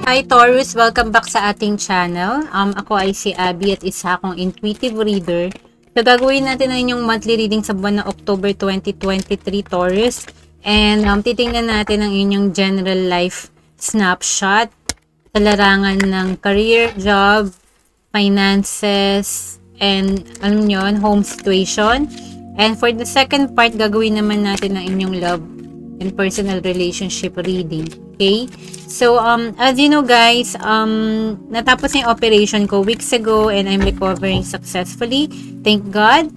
Hi Taurus! Welcome back sa ating channel. Ako ay si Abby at isa akong intuitive reader. So gagawin natin ang inyong monthly reading sa buwan ng October 2023 Taurus. And titingnan natin ang inyong general life snapshot sa larangan ng career, job, finances, and alam nyo, home situation. And for the second part, gagawin naman natin ang inyong love and personal relationship reading. Okay? So, as you know guys, natapos na yung operation ko weeks ago and I'm recovering successfully. Thank God.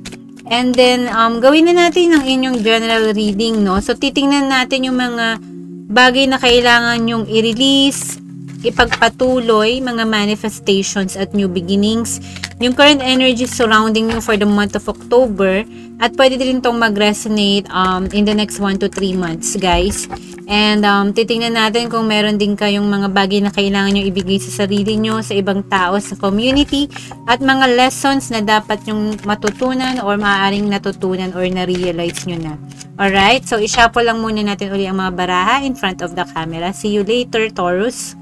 And then, gawin na natin ang inyong general reading, no? So, titingnan natin yung mga bagay na kailangan yung i-release, ipagpatuloy, mga manifestations at new beginnings, yung current energy surrounding you for the month of October, at pwede din itong mag-resonate in the next 1 to 3 months, guys. And titingnan natin kung meron din kayong mga bagay na kailangan nyo ibigay sa sarili nyo, sa ibang tao, sa community, at mga lessons na dapat yung matutunan or maaaring natutunan or na-realize nyo na. Alright, so i-shuffle lang muna natin uli ang mga baraha in front of the camera. See you later, Taurus.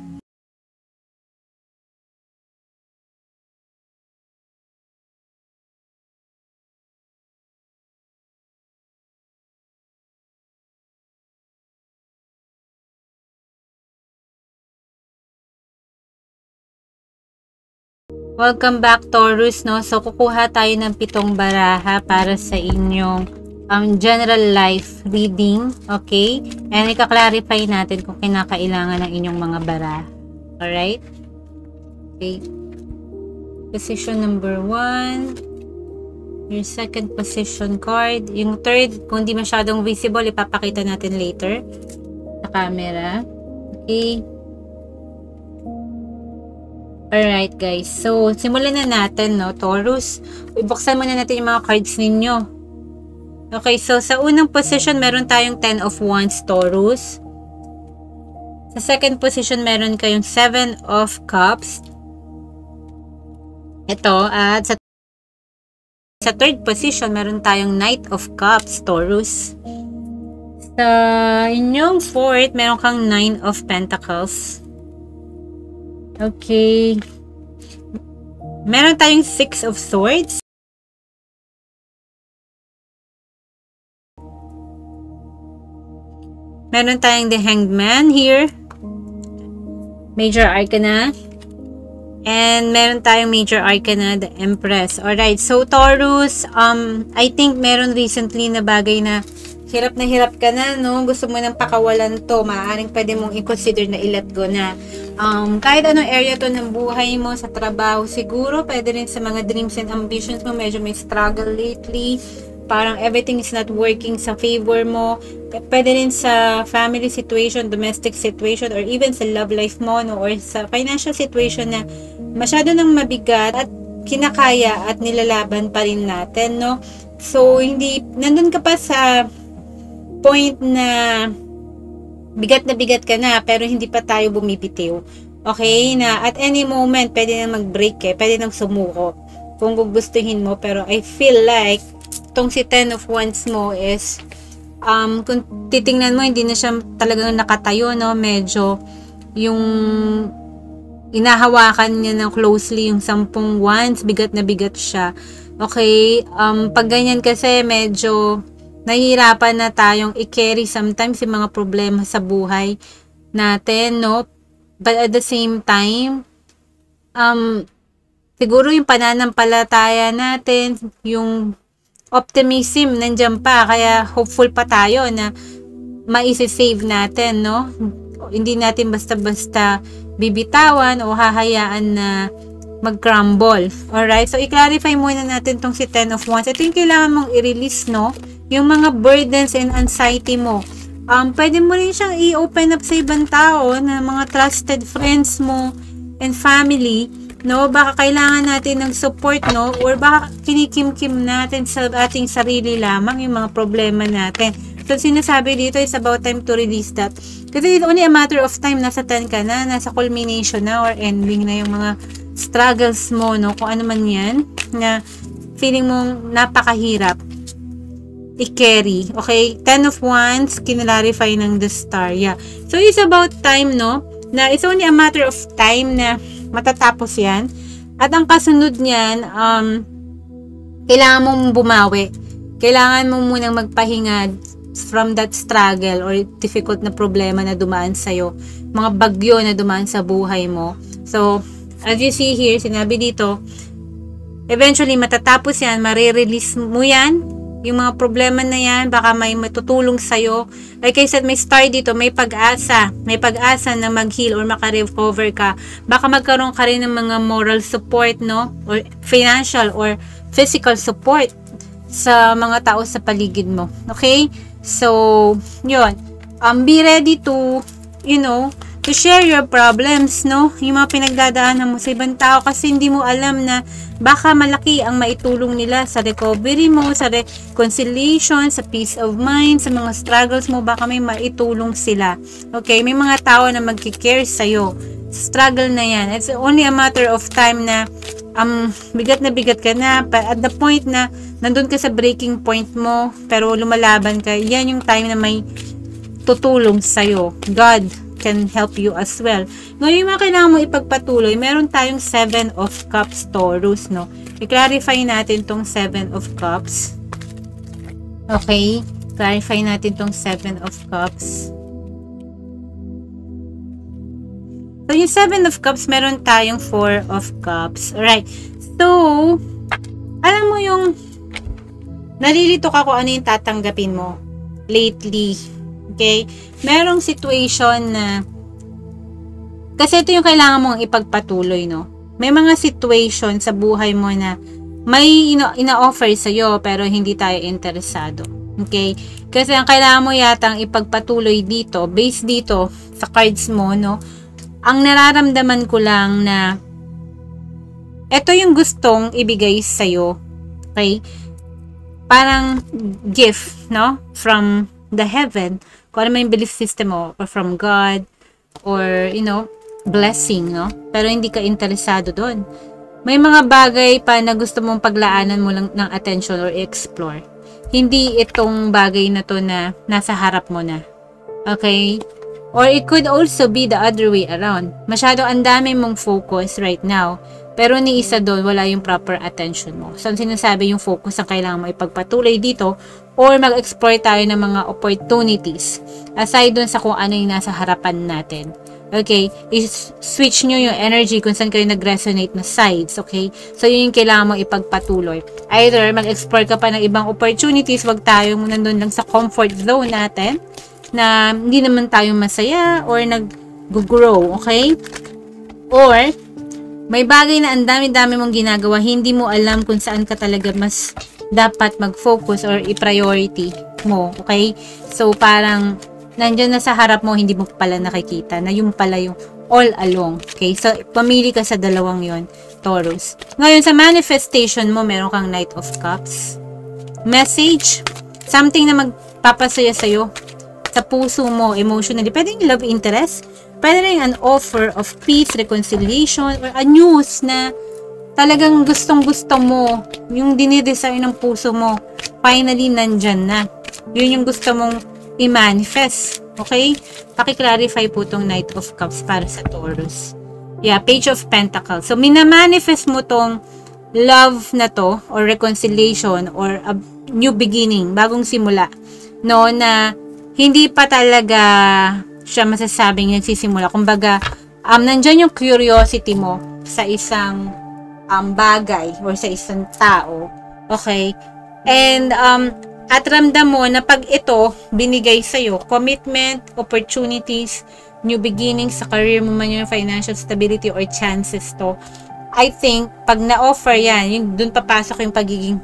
Welcome back Taurus, no? So kukuha tayo ng 7 baraha para sa inyong general life reading, okay? And ika-clarify natin kung kinakailangan ng inyong mga baraha. Alright? Okay. Position number 1. Your second position card. Yung third, kung di masyadong visible, ipapakita natin later sa camera. Okay. Alright guys, so simulan na natin, no, Taurus. Ibuksan muna natin yung mga cards ninyo. Okay, so sa unang position meron tayong 10 of Wands, Taurus. Sa second position meron kayong 7 of Cups. Ito, at sa third position meron tayong Knight of Cups, Taurus. Sa inyong fourth meron kang 9 of Pentacles. Okay. Meron tayong 6 of Swords. Meron tayong the Hanged Man here. Major Arcana. And meron tayong Major Arcana, the Empress. Alright, so Taurus, I think meron recently na bagay na hirap ka na, no? Gusto mo nang pakawalan to. Maaaring pwede mong i-consider na i-let go na. Kahit anong area to ng buhay mo, sa trabaho siguro, pwede rin sa mga dreams and ambitions mo, medyo may struggle lately. Parang everything is not working sa favor mo. Pwede rin sa family situation, domestic situation, or even sa love life mo, no? Or sa financial situation na masyado nang mabigat at kinakaya at nilalaban pa rin natin, no? So, hindi, nandun ka pa sa point na bigat ka na pero hindi pa tayo bumibitiw. Okay? Na at any moment pwede na mag-break pwede nang sumuko kung gugustuhin mo, pero I feel like tong si 10 of Wands mo is kung titingnan mo hindi na siya talagang nakatayo, no? Medyo yung inahawakan niya ng closely yung 10 Wands, bigat na bigat siya. Okay? Pag ganyan kasi medyo nahihirapan na tayong i-carry sometimes yung mga problema sa buhay natin, no? But at the same time, siguro yung pananampalataya natin, yung optimism nandiyan pa, kaya hopeful pa tayo na maisi-save natin, no? Hindi natin basta-basta bibitawan o hahayaan na mag-crumble. Alright? So, i-clarify muna natin tong si 10 of Wands. Ito yung kailangan mong i-release, no? Yung mga burdens and anxiety mo. Pwede mo rin siyang i-open up sa ibang tao, na mga trusted friends mo and family, no? Baka kailangan natin ng support, no? Or baka kinikim-kim natin sa ating sarili lamang yung mga problema natin. So, sinasabi dito is about time to release that. Kasi it's only a matter of time, nasa 10 ka na, nasa culmination na or ending na yung mga struggles mo, no? Kung ano man yan, na feeling mong napakahirap i-carry. Okay? 10 of Wands, kinalarify ng the star. Yeah. So, it's about time, no? na it's only a matter of time na matatapos yan. At ang kasunod niyan, kailangan mong bumawi. Kailangan mo munang magpahinga from that struggle or difficult na problema na dumaan sa'yo. Mga bagyo na dumaan sa buhay mo. So, as you see here, sinabi dito, eventually matatapos yan, marirelease mo yan, yung mga problema na yan, baka may matutulong sa'yo. Like I said, may star dito, may pag-asa na mag-heal or makarecover ka. Baka magkaroon ka rin ng mga moral support, no? Or financial or physical support sa mga tao sa paligid mo. Okay? So, yun. Be ready to, to share your problems, no? Yung mga pinagdadaanan mo sa ibang tao kasi hindi mo alam na baka malaki ang maitulong nila sa recovery mo, sa reconciliation, sa peace of mind, sa mga struggles mo, baka may maitulong sila. Okay? May mga tao na magkikare sa'yo. Struggle na yan. It's only a matter of time na bigat ka na, at the point na nandun ka sa breaking point mo, pero lumalaban ka, yan yung time na may tutulong sa'yo. God can help you as well. Ngayon, yung mga kailangan mo ipagpatuloy, meron tayong 7 of Cups, Taurus, no? I-clarify natin tong 7 of Cups. Okay? Clarify natin tong 7 of Cups. So, yung 7 of Cups, meron tayong 4 of Cups. Alright. So, alam mo yung nalilito ka kung ano yung tatanggapin mo lately. Okay? Merong situation na kasi ito yung kailangan mong ipagpatuloy, no? May mga situation sa buhay mo na may ina-offer sa'yo pero hindi tayo interesado. Okay? Kasi ang kailangan mo yatang ipagpatuloy dito, based dito sa cards mo, no? Ang nararamdaman ko lang na ito yung gustong ibigay sa'yo. Okay? Parang gift, no? From the heaven. Kung ano yung belief system mo, or from God, or, blessing, no? Pero hindi ka interesado doon. May mga bagay pa na gusto mong paglaanan mo lang ng attention or explore. Hindi itong bagay na to na nasa harap mo na. Okay? Or it could also be the other way around. Masyado ang dami mong focus right now, pero ni isa doon, wala yung proper attention mo. So, sinasabi yung focus ang kailangan mo ipagpatuloy dito or mag-explore tayo ng mga opportunities aside doon sa kung ano yung nasa harapan natin. Okay? I-switch nyo yung energy kung saan kayo nag-resonate na sides. Okay? So, yun yung kailangan mo ipagpatuloy. Either mag-explore ka pa ng ibang opportunities, wag tayo nandun lang sa comfort zone natin na hindi naman tayo masaya or nag-grow. Okay? Or, may bagay na ang dami-dami mong ginagawa, hindi mo alam kung saan ka talaga mas dapat mag-focus or i-priority mo, okay? So, parang nandiyan na sa harap mo, hindi mo pala nakikita na yung pala yung all along, okay? So, pamili ka sa dalawang yon, Taurus. Ngayon, sa manifestation mo, meron kang Knight of Cups. Message, something na magpapasaya sa'yo sa puso mo, emotionally. Pwedeng love interest, pwede rin an offer of peace, reconciliation, or a news na talagang gustong-gusto mo, yung dinidesire ng puso mo, finally nandyan na. Yun yung gusto mong i-manifest. Okay? Paki-clarify po tong Knight of Cups para sa Taurus. Yeah, Page of Pentacles. So, minamanifest mo tong love na to, or reconciliation, or a new beginning, bagong simula, no, na hindi pa talaga siya masasabing nagsisimula. Kumbaga, nandyan yung curiosity mo sa isang bagay or sa isang tao. Okay? And, at ramdam mo na pag ito binigay sa'yo, commitment, opportunities, new beginnings sa career mo man, yung financial stability or chances to, I think, pag na-offer yan, yung dun papasok yung pagiging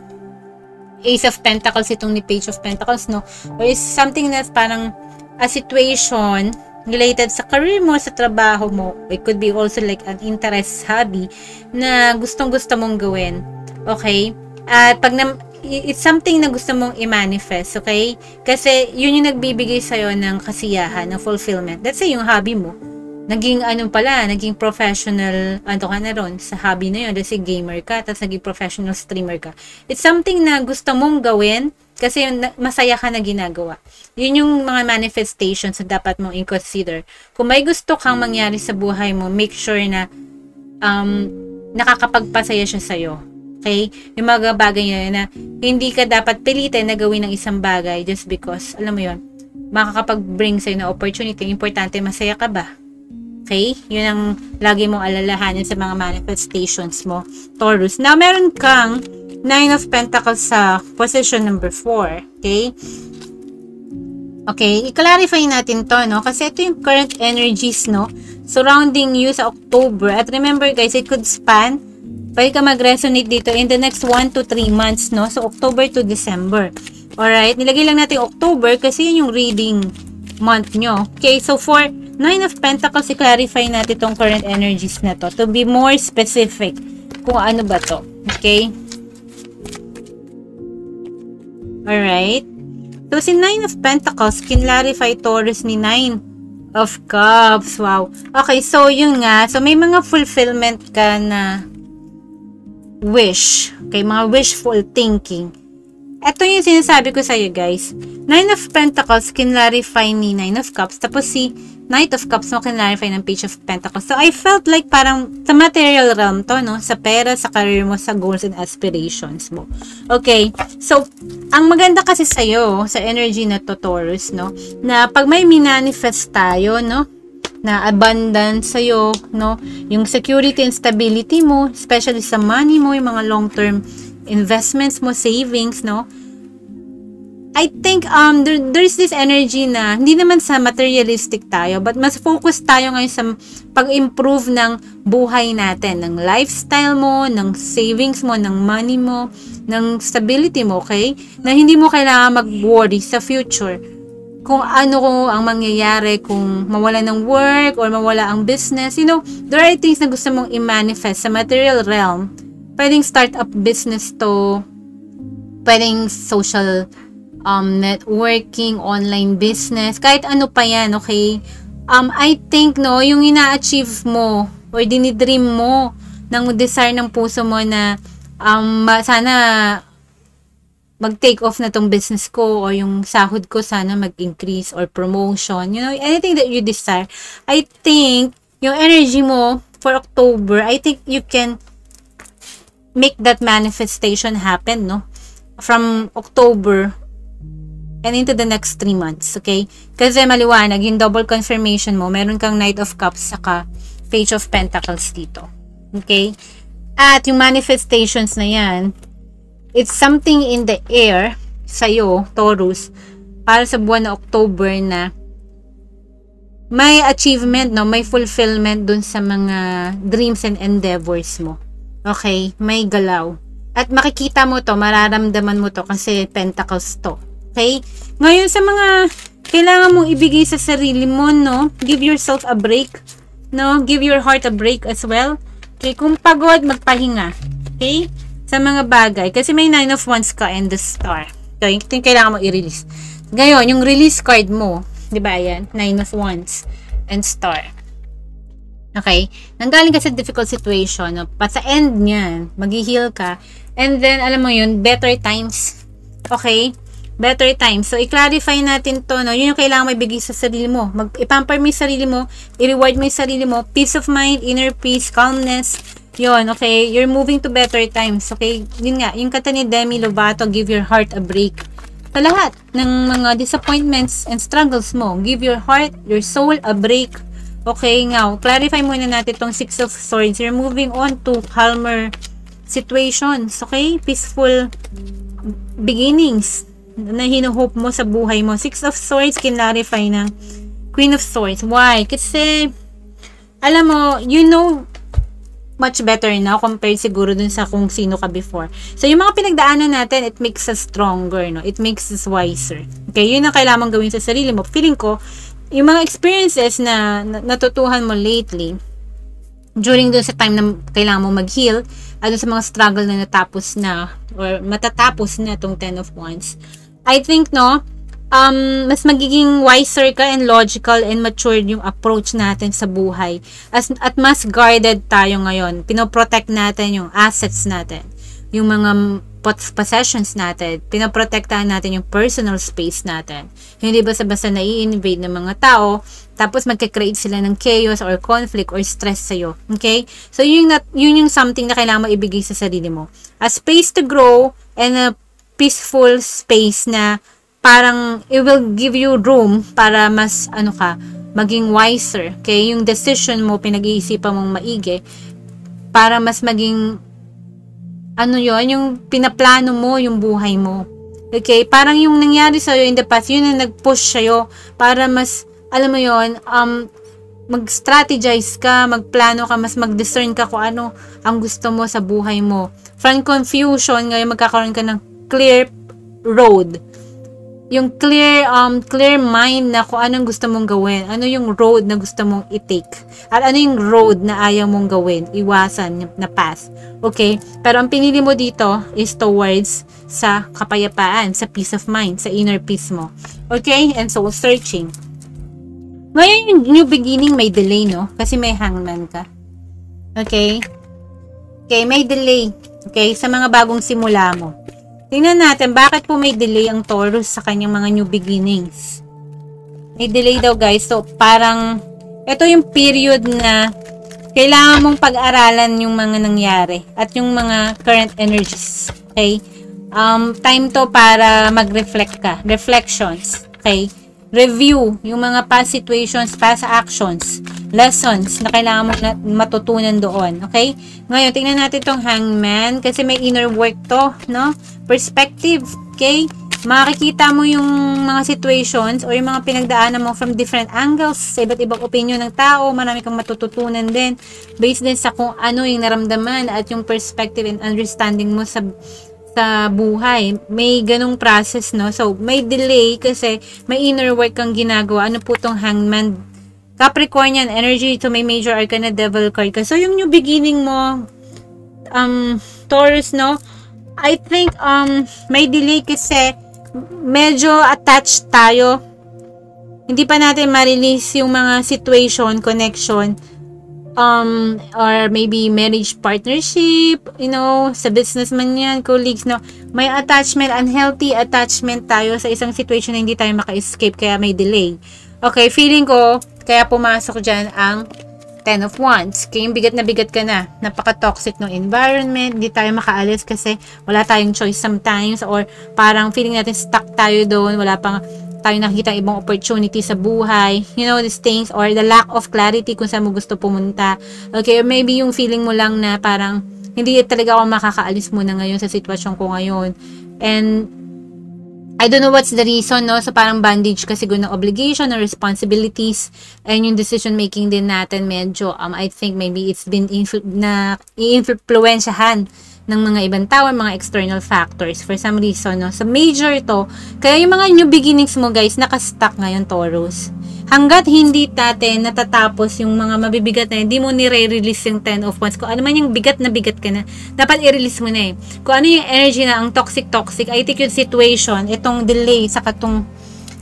Ace of Pentacles, itong ni Page of Pentacles, no? Or is something that's parang a situation related sa career mo, sa trabaho mo. It could be also like an interest, hobby na gustong-gusto mong gawin. Okay? At pag it's something na gusto mong i-manifest, okay? Kasi yun yung nagbibigay sa'yo ng kasiyahan, ng fulfillment. Let's say yung hobby mo, naging naging professional, ka na ron sa hobby na yun. Let's say gamer ka, tapos naging professional streamer ka. It's something na gusto mong gawin, Kasi masaya ka na ginagawa. Yun yung mga manifestations na dapat mong i-consider. Kung may gusto kang mangyari sa buhay mo, make sure na nakakapagpasaya siya sa'yo. Okay? Yung mga bagay yun na hindi ka dapat pilitin na gawin ng isang bagay just because, alam mo yun, makakapag-bring sa'yo na opportunity. Importante, masaya ka ba? Okay? Yun ang lagi mong alalahanin sa mga manifestations mo, Taurus. Now, meron kang Nine of Pentacles sa position number 4. Okay? Okay, i-clarify natin to, no? Kasi ito yung current energies, no? Surrounding you sa October. At remember, guys, it could span, pwede ka mag-resonate dito in the next 1 to 3 months, no? So, October to December. Alright? Nilagay lang natin October kasi yun yung reading month nyo. Okay, so for Nine of Pentacles, i-clarify natin itong current energies na to to be more specific kung ano ba to. Okay? Alright? So, si Nine of Pentacles, kinlarify Taurus ni Nine of Cups. Wow. Okay, so yun nga. So, may mga fulfillment ka na wish. Okay, mga wishful thinking. Ito yung sinasabi ko sa'yo, guys. Nine of Pentacles, kinlarify ni Nine of Cups. Tapos si Knight of Cups mo kinlarify ng Page of Pentacles. So, I felt like parang sa material realm to, no? Sa pera, sa career mo, sa goals and aspirations mo. Okay. So, ang maganda kasi sa'yo, sa energy na to, Taurus, no? Na pag may minanifest tayo, no? Na abundance sa'yo, no? Yung security and stability mo, especially sa money mo, yung mga long-term investments mo, savings, no? I think there's this energy na hindi naman sa materialistic tayo, but mas focus tayo ngayon sa pag-improve ng buhay natin, ng lifestyle mo, ng savings mo, ng money mo, ng stability mo, okay? Na hindi mo kailangan mag-worry sa future kung ano ang mangyayari kung mawala ng work or mawala ang business. You know, there are things na gusto mong i-manifest sa material realm. Pwedeng startup business to, pwedeng social networking, online business, kahit ano pa yan, okay? I think, no, yung ina-achieve mo or dinidream mo ng desire ng puso mo na sana mag-take off na tong business ko or yung sahod ko sana mag-increase or promotion, you know, anything that you desire. I think, yung energy mo for October, I think you can make that manifestation happen, no? From October and into the next 3 months, okay? Kasi maliwanag, yung double confirmation mo, meron kang Knight of Cups saka Page of Pentacles dito. Okay? At yung manifestations na yan, it's something in the air sa'yo, Taurus, para sa buwan na October na may achievement, no? May fulfillment dun sa mga dreams and endeavors mo. Okay? May galaw. At makikita mo to, mararamdaman mo to kasi Pentacles to. Okay? Ngayon, sa mga kailangan mong ibigay sa sarili mo, no? Give yourself a break. No? Give your heart a break as well. Okay? Kung pagod, magpahinga. Okay? Sa mga bagay. Kasi may Nine of Wands ka and the Star. Okay? Ito yung kailangan mo i-release. Ngayon, yung release card mo, di ba yan? Nine of Wands and Star. Okay? Nanggaling ka sa difficult situation. No? Pat sa end niyan, mag-heal ka. And then, alam mo yun, better times. Okay? Better times. So, i-clarify natin to, no? Yun yung kailangan mo ibigay sa sarili mo. I-pamper mo yung sarili mo, i-reward mo yung sarili mo, peace of mind, inner peace, calmness. Yun, okay? You're moving to better times, okay? Yun nga, yung kata ni Demi Lovato, give your heart a break. Sa lahat ng mga disappointments and struggles mo, give your heart, your soul a break. Okay, nga, clarify muna natin tong Six of Swords. You're moving on to calmer situations, okay? Peaceful beginnings na hinuhope mo sa buhay mo. Six of Swords, kinlarify ng Queen of Swords. Why? Kasi, alam mo, you know much better now compared siguro dun sa kung sino ka before. So, yung mga pinagdaanan natin, it makes us stronger, no? It makes us wiser. Okay, yun ang kailangan gawin sa sarili mo. Feeling ko, yung mga experiences na natutuhan mo lately, during dun sa time na kailangan mo mag-heal, at sa mga struggle na natapos na, or matatapos na itong Ten of Wands, I think, no, mas magiging wiser ka and logical and matured yung approach natin sa buhay. At mas guarded tayo ngayon. Pinoprotect natin yung assets natin. yung mga possessions natin. Pinaprotektahan natin yung personal space natin. Hindi basta-basta nai-invade ng mga tao, tapos magka-create sila ng chaos or conflict or stress sa'yo. Okay? So, yun yung something na kailangan mo ibigay sa sarili mo. A space to grow and a peaceful space na parang it will give you room para mas, maging wiser. Okay? Yung decision mo, pinag-iisipan mong maigi para mas maging yung pinaplano mo yung buhay mo. Okay? Parang yung nangyari sa'yo in the past, yun ang nag-push sa'yo para mas, mag-strategize ka, magplano ka, mas mag-discern ka kung ano ang gusto mo sa buhay mo. From confusion, ngayon magkakaroon ka ng clear road. Yung clear mind na kung anong gusto mong gawin. Ano yung road na gusto mong i-take. At ano yung road na ayaw mong gawin. Iwasan na path. Okay? Pero ang pinili mo dito is towards sa kapayapaan, sa peace of mind, sa inner peace mo. Okay? And soul searching. Ngayon yung new beginning may delay, no? Kasi may hangman ka. Okay? Okay, may delay. Okay? Sa mga bagong simula mo. Tingnan natin, bakit po may delay ang Taurus sa kanyang mga new beginnings? May delay daw, guys. So, parang, ito yung period na kailangan mong pag-aralan yung mga nangyari at yung mga current energies. Okay? Time to para mag-reflect ka. Reflections. Okay? Review yung mga past situations, past actions, lessons na kailangan mo matutunan doon. Okay? Ngayon, tingnan natin itong hangman kasi may inner work to, no? Perspective. Okay? Makikita mo yung mga situations or yung mga pinagdaanan mo from different angles, sa iba't ibang opinion ng tao. Marami kang matututunan din based din sa kung ano yung naramdaman at yung perspective and understanding mo sa buhay. May ganong process, no? So, may delay kasi may inner work kang ginagawa. Ano po tong hangman? Capricornian energy to may major arcana devil card ka. So, yung new beginning mo, Taurus, no? I think, may delay kasi medyo attached tayo. Hindi pa natin ma-release yung mga situation, connection, or maybe marriage partnership, sa business man yan, colleagues, no? May attachment, unhealthy attachment tayo sa isang situation na hindi tayo maka-escape, kaya may delay. Okay, feeling ko, kaya pumasok dyan ang 10 of Wands. Kaya yung bigat na bigat ka na. Napaka-toxic ng environment. Hindi tayo makaalis kasi wala tayong choice sometimes, or parang feeling natin stuck tayo doon. Wala pang tayo nakikita ibang opportunity sa buhay, these things, or the lack of clarity kung saan mo gusto pumunta. Okay, or maybe yung feeling mo lang na parang hindi talaga ako makakaalis muna ngayon sa sitwasyon ko ngayon. And I don't know what's the reason, no? So parang bandage kasi ng obligation or responsibilities, and yung decision making din natin medyo, I think maybe it's been i-influensyahan ng mga ibang tao, mga external factors for some reason, no? So, major to. Kaya yung mga new beginnings mo, guys, nakastuck ngayon, Taurus. Hanggat hindi natin natatapos yung mga mabibigat na, hindi mo nire-release yung 10 of Wands. Kung ano man yung bigat na bigat ka na, dapat i-release mo na eh. Kung ano yung energy na, ang toxic, I think yung situation, itong delay, saka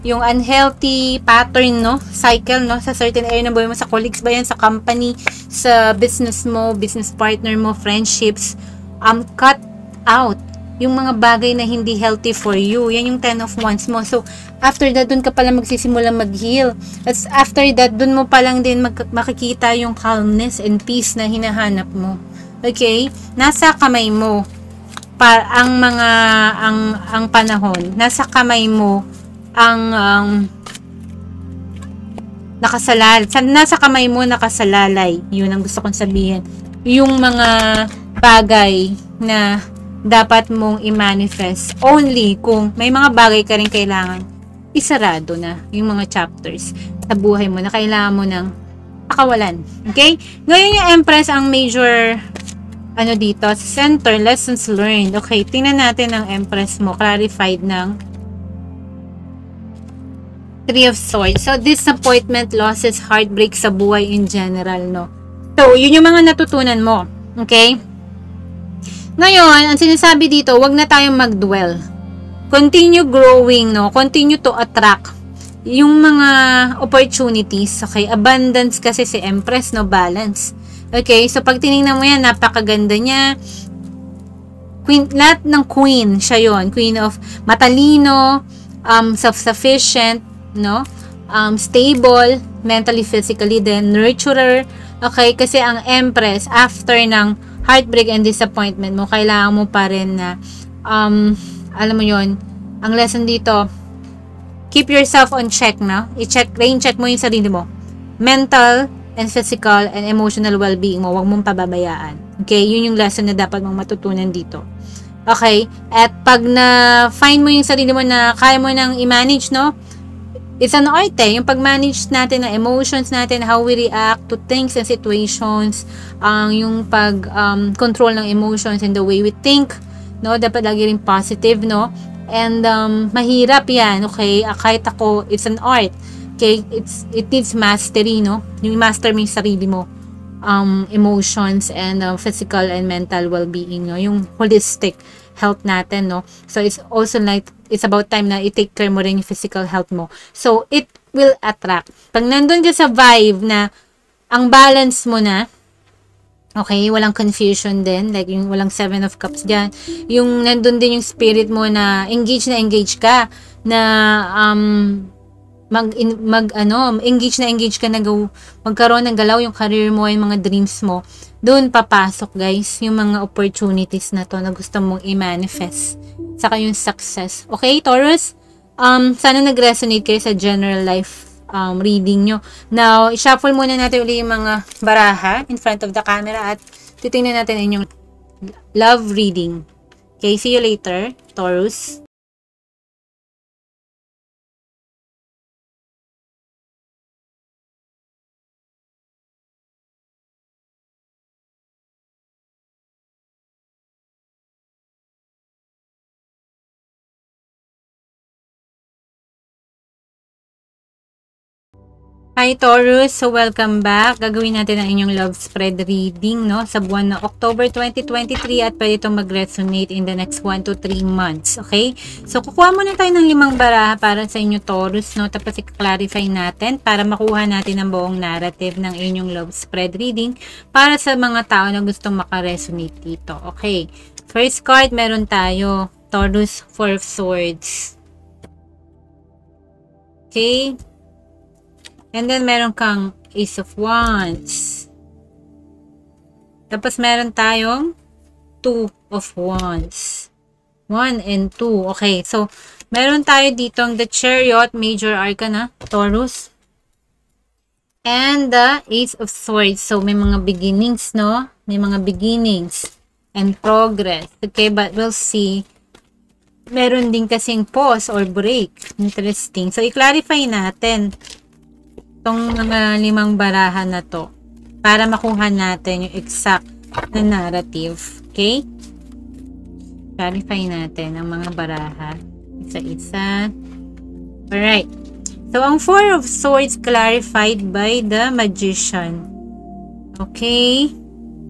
yung unhealthy pattern, no? Cycle, no? Sa certain area na buhay mo, sa colleagues ba yan, sa company, sa business mo, business partner mo, friendships, cut out yung mga bagay na hindi healthy for you. Yan yung 10 of Wands mo. So, after that, dun ka pala magsisimula mag-heal. At after that, dun mo palang din makikita yung calmness and peace na hinahanap mo. Okay? Nasa kamay mo ang panahon. Nasa kamay mo ang nasa kamay mo nakasalalay. Yun ang gusto kong sabihin. Yung mga bagay na dapat mong i-manifest only kung may mga bagay ka rin kailangan isarado na yung mga chapters sa buhay mo na kailangan mo ng pakawalan. Okay? Ngayon yung Empress ang major dito, center, lessons learned. Okay, tingnan natin ang Empress mo, clarified ng 3 of Swords. So, disappointment, losses, heartbreak sa buhay in general, no? So, yun yung mga natutunan mo. Okay? Ngayon, ang sinasabi dito, wag na tayong mag-dwell. Continue growing, no? Continue to attract yung mga opportunities. Okay? Abundance kasi si Empress, no? Balance. Okay? So, pag tinignan mo yan, napakaganda niya. Queen, lahat ng queen, siya yon. Queen of matalino, self-sufficient, no? Stable, mentally, physically, then nurturer. Okay, kasi ang Empress, after ng heartbreak and disappointment mo, kailangan mo pa rin na, alam mo yon, ang lesson dito, keep yourself on check, no? Rain check mo yung sarili mo. Mental and physical and emotional well-being mo, huwag mong pababayaan. Okay, yun yung lesson na dapat mong matutunan dito. Okay, at pag na-find mo yung sarili mo na kaya mo nang i-manage, no? It's an art yung pag-manage natin ng emotions natin, how we react to things and situations, yung pag-control ng emotions and the way we think, no? Dapat lagi rin positive, no? And mahirap yan, okay? Kahit ako, it's an art. Okay, it needs mastery, no? Yung master mo yung sarili mo, emotions and physical and mental well-being, no? Yung holistic health natin, no? So it's also like it's about time na i-take care mo rin yung physical health mo. So it will attract. Pag nandun ka sa vibe na ang balance mo na, okay, walang confusion din, like yung walang 7 of cups dyan, yung nandun din yung spirit mo na engage ka na engage ka na magkaroon ng galaw yung career mo, yung mga dreams mo. Doon papasok, guys, yung mga opportunities na to na gusto mong i-manifest. Saka yung success. Okay, Taurus? Sana nag-resonate kayo sa general life reading nyo. Now, i-shuffle muna natin ulit yung mga baraha in front of the camera at titingnan natin yung love reading. Okay, see you later, Taurus. Hi Taurus, so welcome back. Gagawin natin ang inyong love spread reading, no, sa buwan ng October 2023 at pwede itong mag-resonate in the next 1 to 3 months, okay? So kukuha muna tayo ng 5 baraha para sa inyo Taurus, no, tapos i-clarify natin para makuha natin ang buong narrative ng inyong love spread reading para sa mga tao na gustong maka-resonate dito, okay? First card, meron tayo Taurus, 4 of Swords. Okay? And then, meron kang Ace of Wands. Tapos, meron tayong 2 of Wands. 1 and 2. Okay. So, meron tayo ditong the Chariot, Major Arcana, Taurus. And the Ace of Swords. So, may mga beginnings, no? May mga beginnings and progress. Okay, but we'll see. Meron din kasing pause or break. Interesting. So, i-clarify natin itong mga 5 baraha na to para makuha natin yung exact na narrative. Okay? Clarify natin ang mga baraha. Isa-isa. Alright. So, ang 4 of Swords clarified by the Magician. Okay?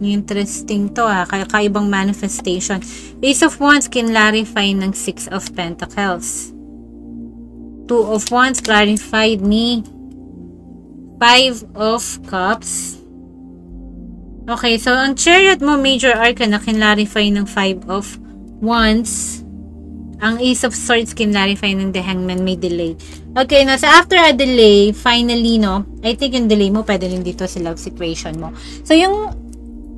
Interesting to kakaibang manifestation. Ace of Wands clarify ng 6 of Pentacles. 2 of Wands clarified ni 5 of Cups. Okay, so ang Chariot mo, Major Arcana, clarify ng 5 of Wands. Ang Ace of Swords clarify ng The Hangman, may delay. Okay, so after a delay, finally, no, I think yung delay mo, pwede rin dito sa love situation mo. So yung,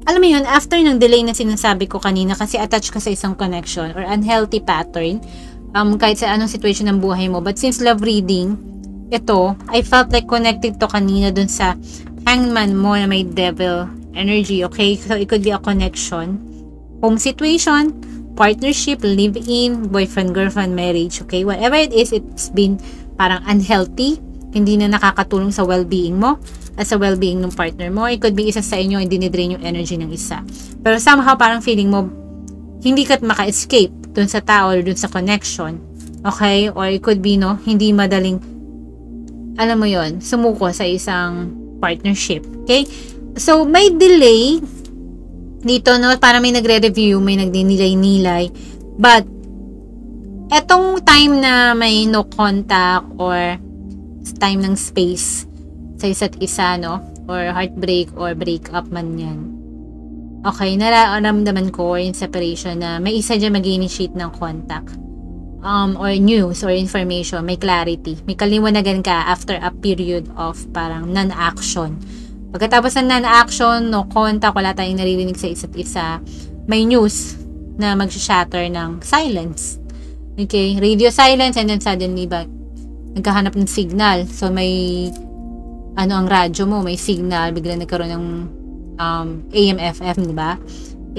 alam mo yun, after ng delay na sinasabi ko kanina, kasi attached ka sa isang connection or unhealthy pattern, kahit sa anong situation ng buhay mo. But since love reading, ito, I felt like connected to kanina dun sa Hangman mo na may devil energy, okay? So, it could be a connection, home situation, partnership, live-in, boyfriend, girlfriend, marriage, okay? Whatever it is, it's been parang unhealthy, hindi na nakakatulong sa well-being mo, at sa well-being ng partner mo. It could be isa sa inyo, hindi ni-drain yung energy ng isa. Pero somehow, parang feeling mo, hindi ka maka-escape dun sa tao or dun sa connection, okay? Or it could be, no, hindi madaling alam mo yon, sumuko sa isang partnership. Okay? So, may delay dito, no? Para may nagre-review, may nagdinilay-nilay. But, etong time na may no contact or time ng space sa isa't isa, no? Or heartbreak or breakup man yan. Okay, nararamdaman ko yung separation na may isa dyan mag-initiate ng contact. Or news or information, may clarity. May kaliwanagan ka after a period of parang non-action. Pagkatapos ng non-action, no contact, wala tayong naririnig sa isa't isa, may news na mag-shatter ng silence. Okay, radio silence and then suddenly nagkahanap ng signal. So may ang radyo mo, may signal, biglang nagkaroon ng AM/FM, di ba?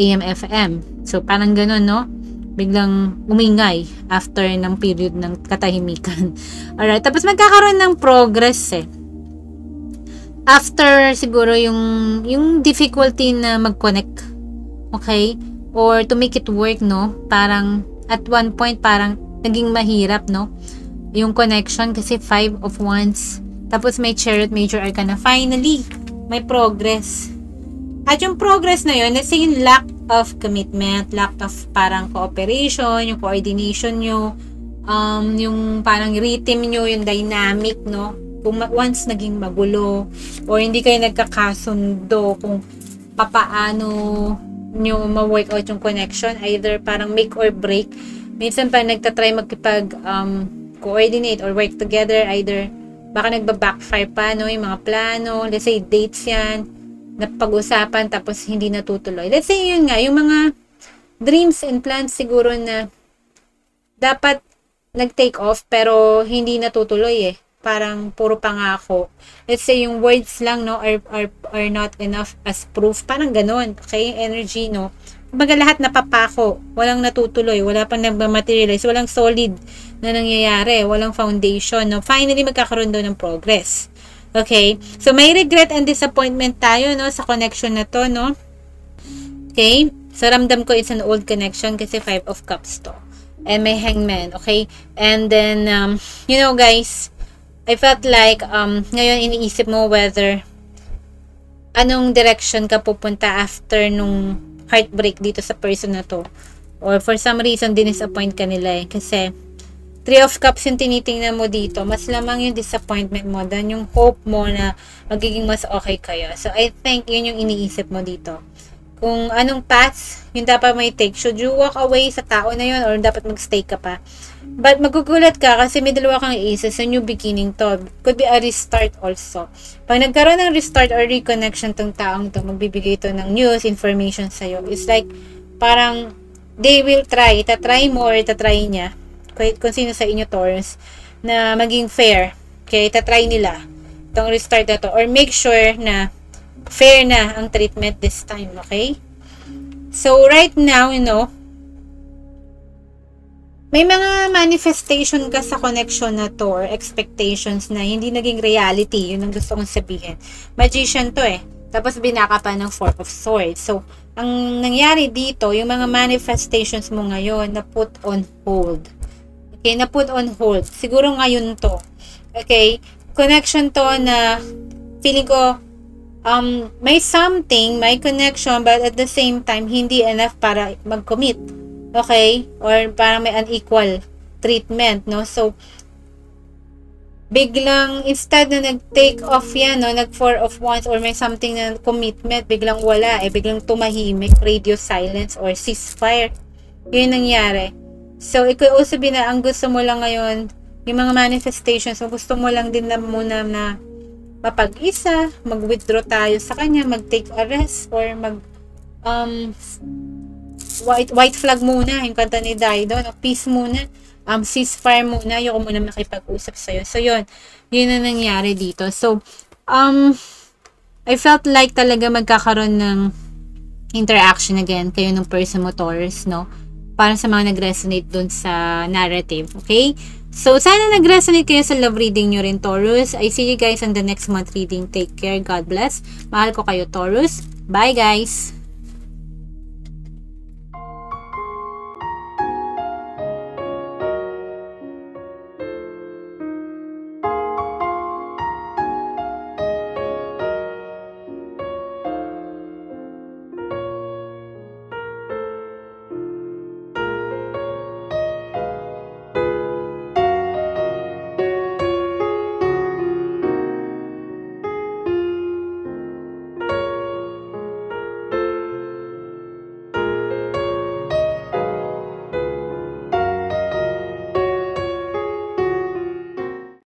AM/FM. So parang gano'n, no? Biglang umingay after ng period ng katahimikan. Alright, tapos magkakaroon ng progress after siguro yung difficulty na mag-connect. Okay? Or to make it work, no? Parang at one point parang naging mahirap, no? Yung connection kasi 5 of Wands. Tapos may Chariot, Major Arcana. Finally, may progress. At yung progress na yun, let's say yung lack of commitment, lack of parang cooperation, yung coordination nyo, yung parang rhythm nyo, yung dynamic, no? Kung once naging magulo, or hindi kayo nagkakasundo kung papaano nyo ma-work out yung connection, either parang make or break. Minsan pa nagtatry coordinate or work together, either baka nagba-backfire pa, no? Yung mga plano, let's say dates yan, napag-usapan tapos hindi natutuloy. Let's say yun nga, yung mga dreams and plans siguro na dapat nag-take off pero hindi natutuloy Parang puro pangako. Let's say yung words lang, no, are not enough as proof. Parang ganun. Okay? Yung energy, no. Kumbaga lahat napapako. Walang natutuloy. Wala pang nagmamaterialize. Walang solid na nangyayari. Walang foundation, no. Finally, magkakaroon doon ng progress. Okay? So, may regret and disappointment tayo, no, sa connection na to, no? Okay? So, ramdam ko it's an old connection kasi 5 of Cups to. And may Hangman, okay? And then, you know, guys, I felt like, ngayon iniisip mo whether anong direction ka pupunta after nung heartbreak dito sa person na to. Or for some reason, dinisappoint ka nila kasi 3 of Cups yung tinitingnan mo dito, mas lamang yung disappointment mo than yung hope mo na magiging mas okay kayo. So, I think yun yung iniisip mo dito. Kung anong path yung dapat may take. Should you walk away sa tao na yun or dapat magstay ka pa? But magugulat ka kasi may dalawa kang iisip sa new beginning to. Could be a restart also. Pag nagkaroon ng restart or reconnection tong taong to, magbibigay to ng news, information sa'yo. It's like, parang they will try. Itatry mo or itatry niya. Kung sino sa inyo, Taurus, na maging fair. Okay, itatry nila itong restart na to. Or make sure na fair na ang treatment this time. Okay? So, right now, you know, may mga manifestation ka sa connection na to or expectations na hindi naging reality. Yun ang gusto kong sabihin. Magician to Tapos binaka pa ng 4 of Swords. So, ang nangyari dito, yung mga manifestations mo ngayon na put on hold. Okay, na put on hold. Siguro ngayon to. Okay, connection to na feeling ko may something, may connection, but at the same time, hindi enough para mag-commit. Okay? Or parang may unequal treatment, no? So, biglang, instead na nag-take off yan, no? Nag-4 of Wands or may something na commitment, biglang wala, biglang tumahimik, radio silence, or ceasefire. Yun nangyari. So, it could also be na ang gusto mo lang ngayon, yung mga manifestations, so gusto mo lang din na muna na mapag-isa, mag-withdraw tayo sa kanya, mag-take a rest, or white flag muna, yung kanta ni Dido, no? Peace muna, ceasefire muna, ayoko muna makipag-usap sa'yo. So, yun na nangyari dito. So, I felt like talaga magkakaroon ng interaction again, kayo ng person mo, Taurus, no? Para sa mga nag-resonate dun sa narrative, okay? So, sana nag-resonate kayo sa love reading nyo rin, Taurus. I see you guys on the next month reading. Take care. God bless. Mahal ko kayo, Taurus. Bye, guys!